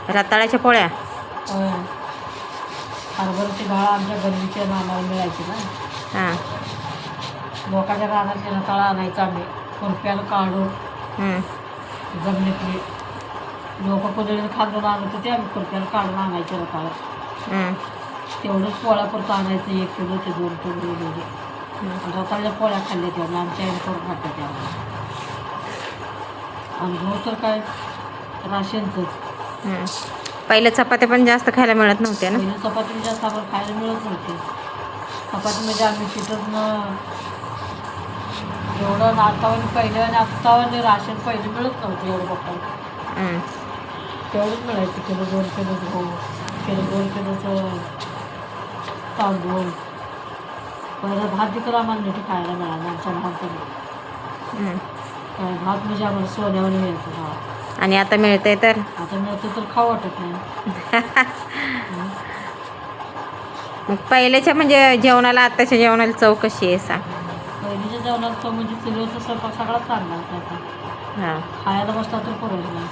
रताळ्याच्या पोळ्या. होय. हरभऱ्याची डाळ आमच्या गल्लीच्या नानाला मिळायची ना. हां. लोकांच्या रानातली रताळा आणायचं आम्ही खुरप्यानं काढून. जमिनीतली लोक कोणी खांदून आणत होते, आम्ही खुरप्यानं काढून आणायचे रताळा. तेवढंच पोळ्यापुरतं आणायचं 1 किलो ते 2 किलो एवढे. रताळ्याच्या पोळ्या खाल्ल्या तेव्हा आमच्या आईने करून खात्या त्याला. अनुभव तर काय राशनचंच. पहिल्या चपात्या पण जास्त खायला मिळत नव्हत्या ना. पहिली चपाती जास्त आम्हाला खायला मिळत नव्हती. चपाती म्हणजे आम्ही पिठच एवढं नातावाने पहिलं आणि आत्तावाने राशन पहिले मिळत नव्हतं एवढं बघताना. तेवढंच मिळायचं किलो 2 किलो गहू, किलो 2 किलोचं तांदूळ. पहिलं भात तिकडं आम्हाला नीट खायला मिळालं आमच्या लहानपणी. भात म्हणजे आम्हाला सोन्यावर मिळायचं भात. आणि आता मिळतंय तर आता मिळतं तर खाऊ वाटत नाही. मग पहिल्याच्या म्हणजे जेवणाला आताच्या जेवणाला चव कशी आहे सांग. पहिलीच्या जेवणात तो म्हणजे चुलीवरचा स्वयंपाक सगळा चांगला असायचा. हां. खायला बसला तर पुरवत नाही.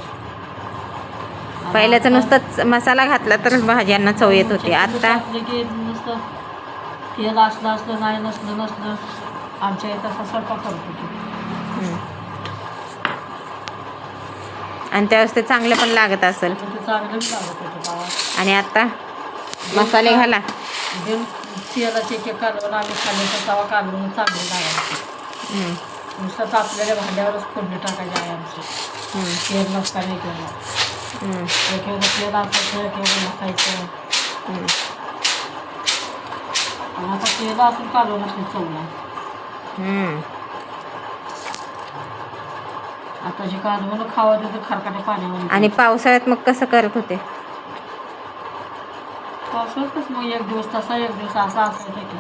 पहिल्याचं नुसतंच मसाला घातला तर भाज्यांना चव येत होती. आता की नुसतं तेल असलं नाही नसलं आमच्या इथं असा स्वयंपाक करत होते. आणि त्यावेळेस ते चांगलं पण लागत असेल. ते चांगलं बी लागत होतं गावात. आणि आता मसाले घाला. बिन तेलाचे एक कालवण आम्ही खाल्ले तर तवा कालवून चांगलं लागायचं. नुसतं तापलेल्या भांड्यावरच फोडणी टाकायची आहे आमची. तेल नसताना एक तेल असायचं एक नसायचं. आणि आता तेल असून कालवण असली चव नाही. आता जे कालवण खावं ते खरकाट्या पाण्यामध्ये. आणि पावसाळ्यात मग कसं करत होते. पावसाळ्यातच मग एक दिवस तसा एक दिवस असा असायचा की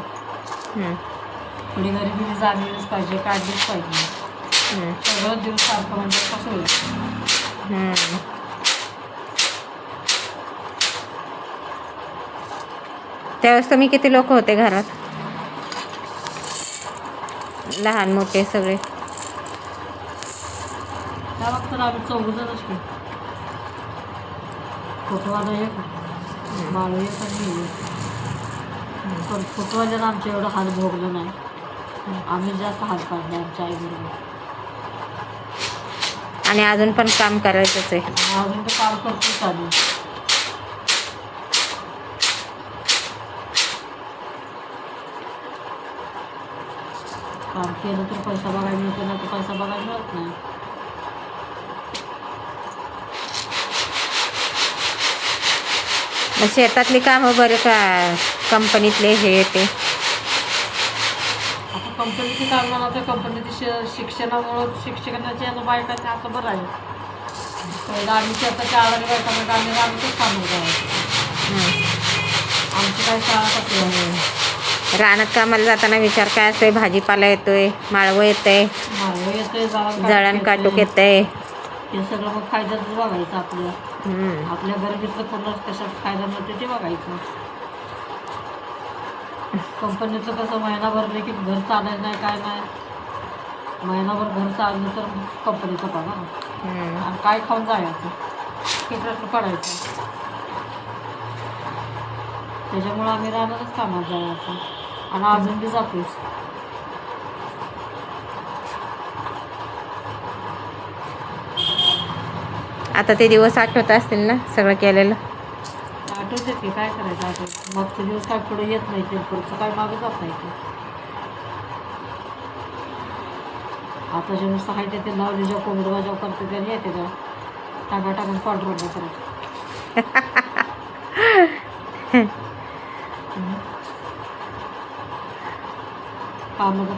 थोडी गरिबी जाणीवच पाहिजे, काढलीच पाहिजे. सगळं दिवस सारखं म्हणजे कसं होईल. त्यावेळेस तुम्ही किती लोक होते घरात. लहान मोठे सगळे. त्या वक्ताला आम्ही 4 जणच की. फोटोवाला एक, बाळू एक आणि मी एक. पण फोटोवाल्यानं आमच्या एवढं हात भोगलं नाही. आम्ही जास्त हात काढले आमच्या आईबरोबर. आणि अजून पण काम करायचंच आहे. अजून तर काम करतोच आम्ही. काम केलं तर पैसा बघायला मिळतो, नाही तर पैसा बघायला मिळत नाही. मग शेतातली कामं बरं का कंपनीतले हे ते. आता कंपनीची कामं ना तर कंपनीची शिक्षणाच्या यानं बायकांच्या आता बरं आहे. पहिलं आम्ही शेताच्या आळाने बायकांना आम्ही रानातच कामं करायचं. आमची काय शाळा कसली रानात कामाला जाताना विचार काय असतोय. भाजीपाला येतोय, माळवं येतंय, माळवं येतंय, जळण काटूक येतंय. हे सगळं मग फायद्याच बघायचं आपलं. आपल्या गरिबीतलं पूर्ण कशात फायदा मिळतो ते बघायचं. कंपनीतलं कसं महिना भरले की घर चालायचं नाही काय नाही. महिनाभर घर चाललं तर कंपनीचं पगार. आणि काय खाऊन जायचं हे प्रश्न पडायचा. त्याच्यामुळं आम्ही रानातच कामात जायचं आणि अजून बी जातोच. आता ते दिवस आठवत असतील ना सगळं केलेलं. आठवते की काय करायचं. आठवत मागचे दिवस काय पुढे येत नाही ते पुढचं काय मागं जात नाही ते. आता जे नुसतं आहे ते लावली जेव्हा कोंबडवा जेव्हा करते त्याने येते का टाकाटाकून पांढरवडा करायचं. कामाचं